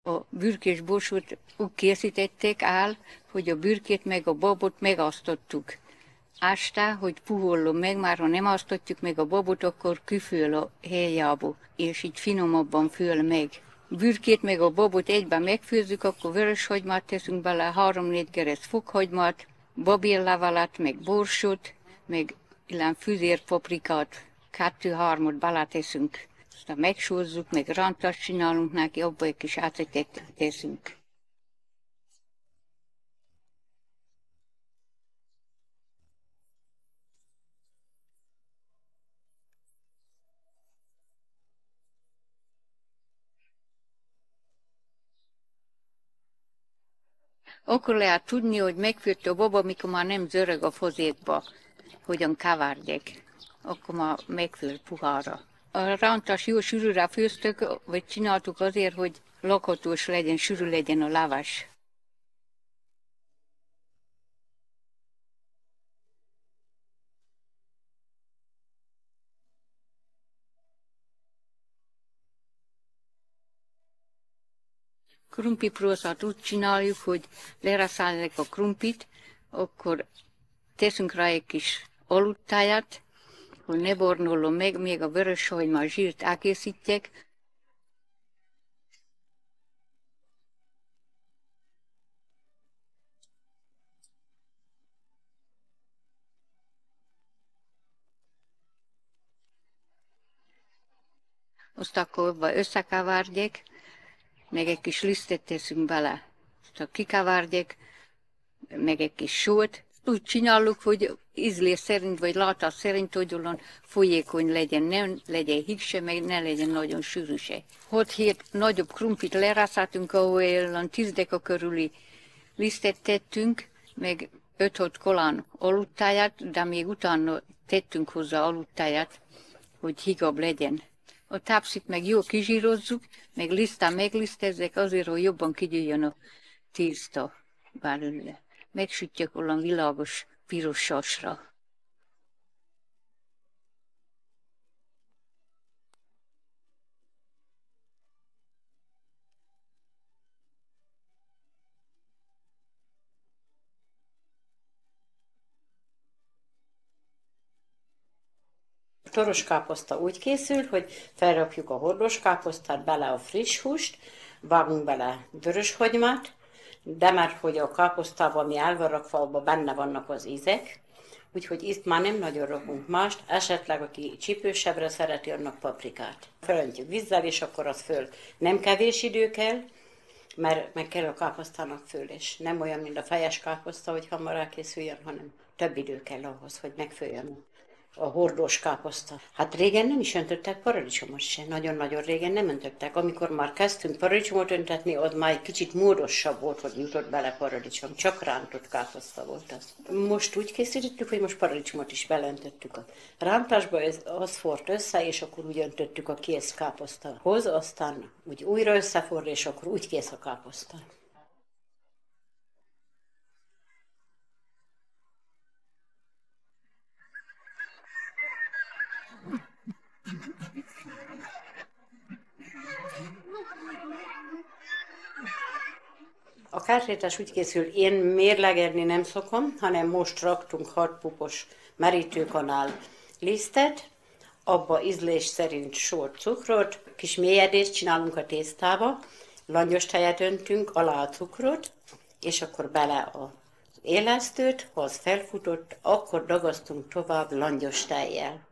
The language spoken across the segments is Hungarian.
A bürkés borsót úgy készítették hogy a bürkét meg a babot megasztottuk. Ástá, hogy puhollom meg, már ha nem asztotjuk meg a babot, akkor küföl a helyjába, és így finomabban föl meg. Bürkét meg a babot egyben megfőzzük, akkor vöröshagymát teszünk bele, 3-4 geresz fokhagymát, babérlevelet, meg borsot, meg illán füzérpaprikát, 2-3-ot beleteszünk. Aztán megsózzuk, meg rántást csinálunk neki, abba egy kis ácetet teszünk. Akkor lehet tudni, hogy megfőtt a baba, mikor már nem zörög a fozékba, hogyan kavárják. Akkor már megfőtt puhára. A rántás jó sűrűre főztök, vagy csináltuk azért, hogy lakhatós legyen, sűrű legyen a lávás. Krumpliprózát úgy csináljuk, hogy leraszáljuk a krumplit, akkor teszünk rá egy kis aludtáját, hogy ne bornuljon meg, még a vöröshagymát zsírt elkészítjek. Azt akkor összekavárják, meg egy kis lisztet teszünk bele. Azt kikavárják, meg egy kis sót. Úgy csináljuk, hogy ízlés szerint, vagy látás szerint, hogy olyan folyékony legyen, nem legyen higse, meg ne legyen nagyon sűrű se. 6-7 nagyobb krumplit lerászáltunk, ahol olyan 10 deka körüli lisztet tettünk, meg 5-6 kolán aludtáját, de még utána tettünk hozzá aludtáját, hogy higabb legyen. A tápszit meg jól kizsírozzuk, meg lisztán meglisztezzek azért, hogy jobban kigyűjjön a tészta belőle. Megsütjük olyan világos piros sasra. A toros káposzta úgy készül, hogy felrakjuk a hordós káposztát, bele a friss húst, vágunk bele vöröshagymát, de már hogy a káposztában, ami el van rakva, abban benne vannak az ízek, úgyhogy itt már nem nagyon rakunk mást, esetleg aki csípősebbre szereti, annak paprikát. Felöntjük vízzel, és akkor az föl. Nem kevés idő kell, mert meg kell a káposztának föl, és nem olyan, mint a fejes káposzta, hogy hamar elkészüljön, hanem több idő kell ahhoz, hogy megfőjön a hordós káposzta. Hát régen nem is öntöttek paradicsomot se, nagyon-nagyon régen nem öntöttek. Amikor már kezdtünk paradicsomot öntetni, az már egy kicsit módosabb volt, hogy jutott bele paradicsom, csak rántott káposzta volt az. Most úgy készítettük, hogy most paradicsomot is belöntöttük a rántásba, az forrt össze, és akkor úgy öntöttük a kész káposztahoz, aztán úgy újra összeforr, és akkor úgy kész a káposzta. A kártétás úgy készül, én mérlegelni nem szokom, hanem most raktunk 6 pupos merítőkanál lisztet, abba ízlés szerint sót, cukrot, kis mélyedést csinálunk a tésztába, langyos tejet öntünk, alá a cukrot, és akkor bele az élesztőt, ha az felfutott, akkor dagasztunk tovább langyos tejjel.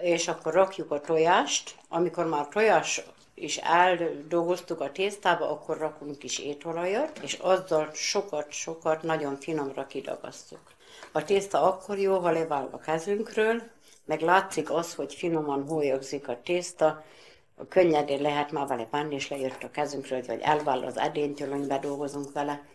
És akkor rakjuk a tojást, amikor már tojás is eldolgoztuk a tésztába, akkor rakunk kis étolajat, és azzal sokat-sokat nagyon finomra kidagasztjuk. A tészta akkor jó, ha levál a kezünkről, meg látszik az, hogy finoman hólyagzik a tészta, könnyedén lehet már vele bánni, és lejött a kezünkről, vagy elvál az edénytől, hogy bedolgozunk vele,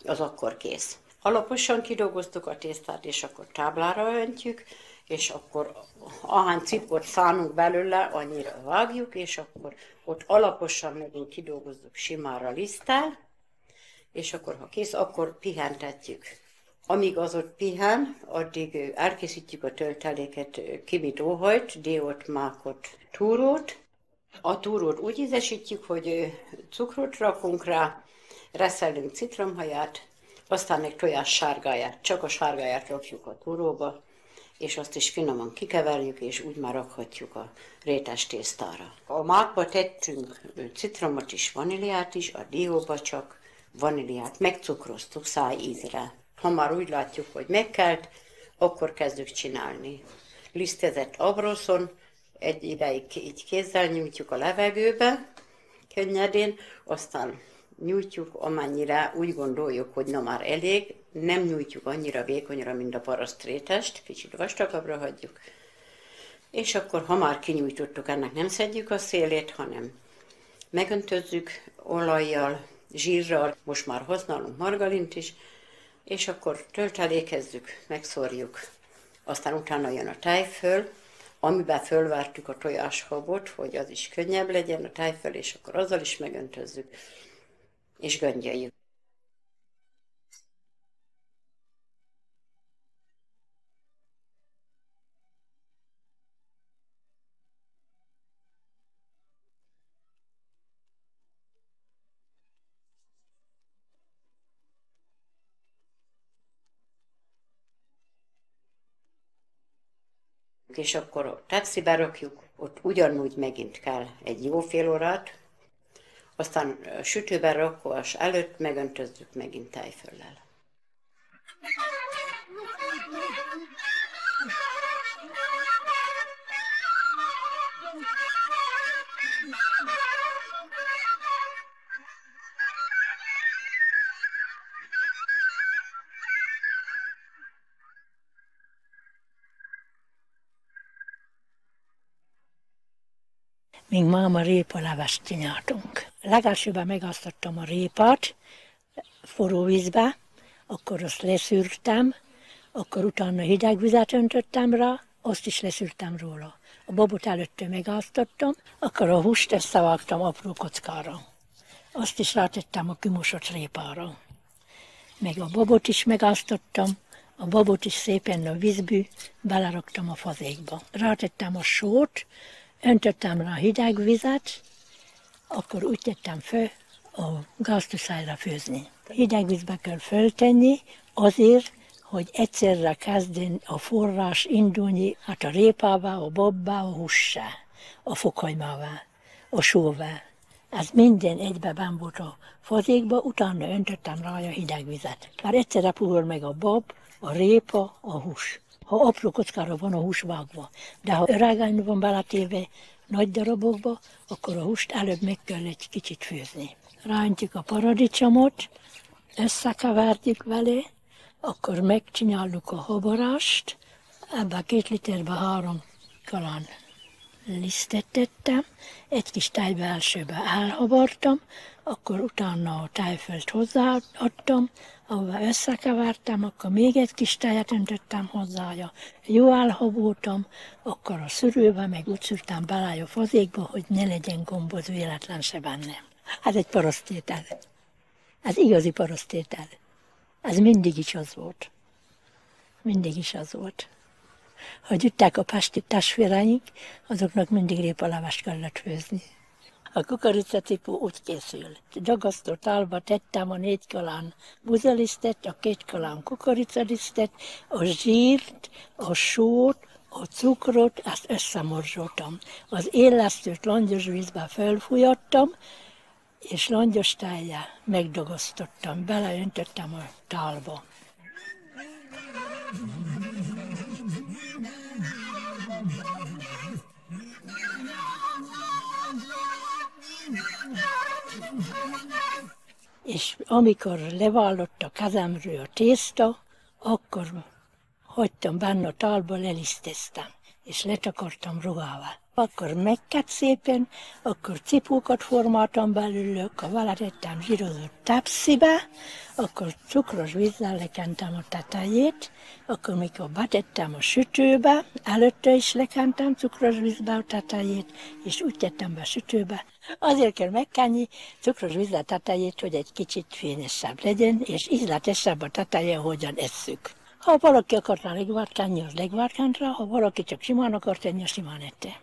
az akkor kész. Alaposan kidolgoztuk a tésztát, és akkor táblára öntjük, és akkor ahány cipot szánunk belőle, annyira vágjuk, és akkor ott alaposan megint kidolgozzuk simára liszttel, és akkor, ha kész, akkor pihentetjük. Amíg az ott pihen, addig elkészítjük a tölteléket, kimit óhajt, diót, mákot, túrót. A túrót úgy ízesítjük, hogy cukrot rakunk rá, reszelünk citromhaját, aztán egy tojás sárgáját, csak a sárgáját rakjuk a túróba, és azt is finoman kikeverjük, és úgy már rakhatjuk a rétes tésztára. A mákba tettünk citromot is, vaníliát is, a dióba csak vaníliát megcukroztuk száj ízre. Ha már úgy látjuk, hogy megkelt, akkor kezdjük csinálni. Lisztezett abroszon, egy ideig így kézzel nyújtjuk a levegőbe, könnyedén, aztán nyújtjuk, amennyire úgy gondoljuk, hogy na már elég, nem nyújtjuk annyira vékonyra, mint a parasztrétest, kicsit vastagabbra hagyjuk. És akkor, ha már kinyújtottuk, ennek nem szedjük a szélét, hanem megöntözzük olajjal, zsírral, most már használunk margarint is, és akkor töltelékezzük, megszórjuk. Aztán utána jön a tejföl, amiben fölvártuk a tojáshabot, hogy az is könnyebb legyen a tejföl, és akkor azzal is megöntözzük, és göndjöljük. És akkor a tepsibe rakjuk, ott ugyanúgy megint kell egy jó fél órát, aztán sütőben rakás előtt megöntözzük megint tejföllel. Míg máma répalevest csináltunk. Legelsőben megasztottam a répát forró vízbe, akkor azt leszűrtem, akkor utána hideg vizet öntöttem rá, azt is leszűrtem róla. A babot előtte megasztottam, akkor a húst összevágtam apró kockára. Azt is rátettem a kimosott répára. Meg a babot is megasztottam, a babot is szépen a vízbű beleraktam a fazékba. Rátettem a sót, öntöttem rá hideg vizet, akkor úgy tettem föl a gáztuszájra főzni. Hideg vízbe kell föltenni azért, hogy egyszerre kezdjen a forrás indulni, hát a répává, a babbá, a hússá, a fokhagymává, a sóvá. Ez minden egybe benn volt a fazékba, utána öntöttem rá a hideg vizet. Már egyszerre puhul meg a bab, a répa, a hús. Ha apró kockára van a hús vágva, de ha öregányba van beletéve nagy darabokba, akkor a húst előbb meg kell egy kicsit főzni. Rántjuk a paradicsomot, összekeverjük vele, akkor megcsináljuk a habarást, ebbe a 2 literbe 3 kalán lisztet tettem, egy kis tejbe elsőbe elhabartam, akkor utána a tejfölt hozzáadtam, ahova összekevertem, akkor még egy kis tejet öntöttem hozzája, jó elhaboltam, akkor a szűrőbe meg úgy szűrtem bele a fazékba, hogy ne legyen gomboz véletlen se benne. Ez egy parasztétel. Ez igazi parasztétel. Ez mindig is az volt. Mindig is az volt. Ha jöttek a pesti testvéreink, azoknak mindig répalevest kellett főzni. A kukoricacipó úgy készül. Dagasztott álba tettem a 4 kalán buzalisztet, a 2 kalán kukoricalisztet, a zsírt, a sót, a cukrot, ezt összemorzsoltam. Az élesztőt langyos vízbe felfújattam, és langyos tejjel megdagasztottam, beleöntöttem a tálba. És amikor levállott a kezemről a tészta, akkor hagytam benne a tálba, leliszteztem. és letakartam ruhával. Akkor megkett szépen, akkor cipókat formáltam belőle, akkor beletettem zsírozott tepsibe, akkor cukros vízzel lekentem a tetejét, akkor mikor betettem a sütőbe, előtte is lekentem cukros vízbe a tetejét, és úgy tettem be a sütőbe. Azért kell megkenni cukros vízzel a tetejét, hogy egy kicsit fényesebb legyen, és ízletesebb a teteje, ahogyan esszük. Ha valaki akart rá legvárt kenni, az legvárt kent rá, ha valaki csak simán akart tenni, az simán ette.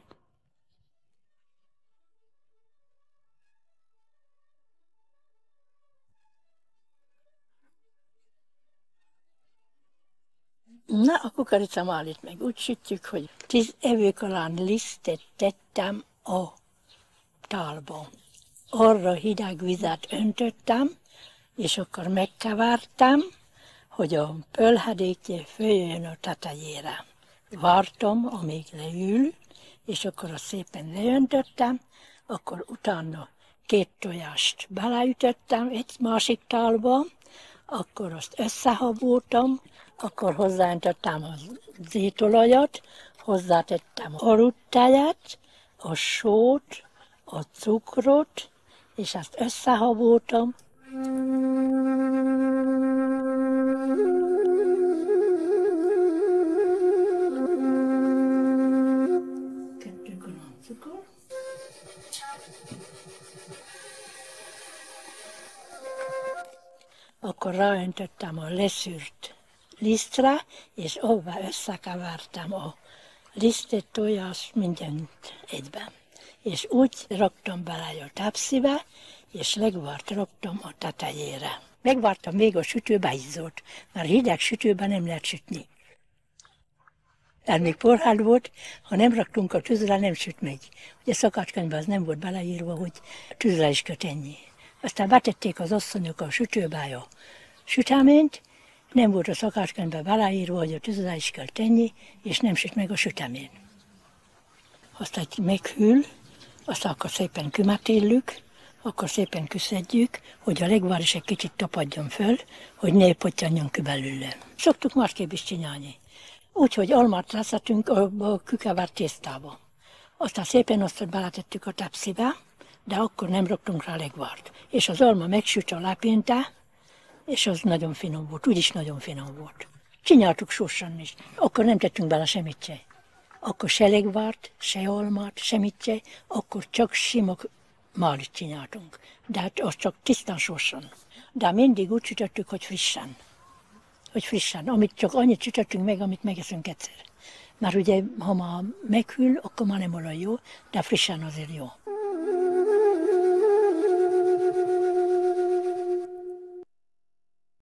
Na, a kukoricamálit meg úgy sütjük, hogy 10 evőkalán lisztet tettem a tálba. Arra hideg vizet öntöttem, és akkor megkevertem, hogy a pölhedékje följöjjön a tetejére. Vártam, amíg leül, és akkor azt szépen leöntöttem, akkor utána 2 tojást beleütöttem egy másik tálba, akkor azt összehaboltam, akkor hozzáöntöttem a zétolajat, hozzátettem a aludtejet, a sót, a cukrot, és ezt összehaboltam. Akkor ráöntöttem a leszűrt lisztre, és abba összekevertem a lisztet, tojást, mindent egyben. És úgy raktam bele a tepsibe, és legvárt raktam a tetejére. Megvártam, még a sütő beizzott, mert hideg sütőben nem lehet sütni. Ez még porhál volt, ha nem raktunk a tűzre, nem süt meg. Ugye szakácskönyvben az nem volt beleírva, hogy tűzre is kell tenni. Aztán betették az asszonyok a sütőbe a süteményt, nem volt a szakácskönyvben beleírva, hogy a tűzre is kell tenni, és nem süt meg a sütemény. Aztán meghűl, aztán akkor szépen kümetélük, akkor szépen küszedjük, hogy a legvár is egy kicsit tapadjon föl, hogy ne pottyanjon ki belőle. Szoktuk másképp is csinálni. Úgyhogy almát leszettünk a kükevert tésztába. Aztán szépen azt beletettük a tepsibe, de akkor nem raktunk rá legvárt. És az alma megsüt a lepénte, és az nagyon finom volt, úgyis nagyon finom volt. Csináltuk sorsan is, akkor nem tettünk bele semmit se. Akkor se legvárt, se almát, semmit se, akkor csak sima málit csináltunk. De hát az csak tisztán sorsan. De mindig úgy sütöttük, hogy frissen. Hogy frissen, amit csak annyit sütöttünk meg, amit megeszünk egyszer. Mert ugye, ha már meghűl, akkor már nem olyan jó, de frissen azért jó.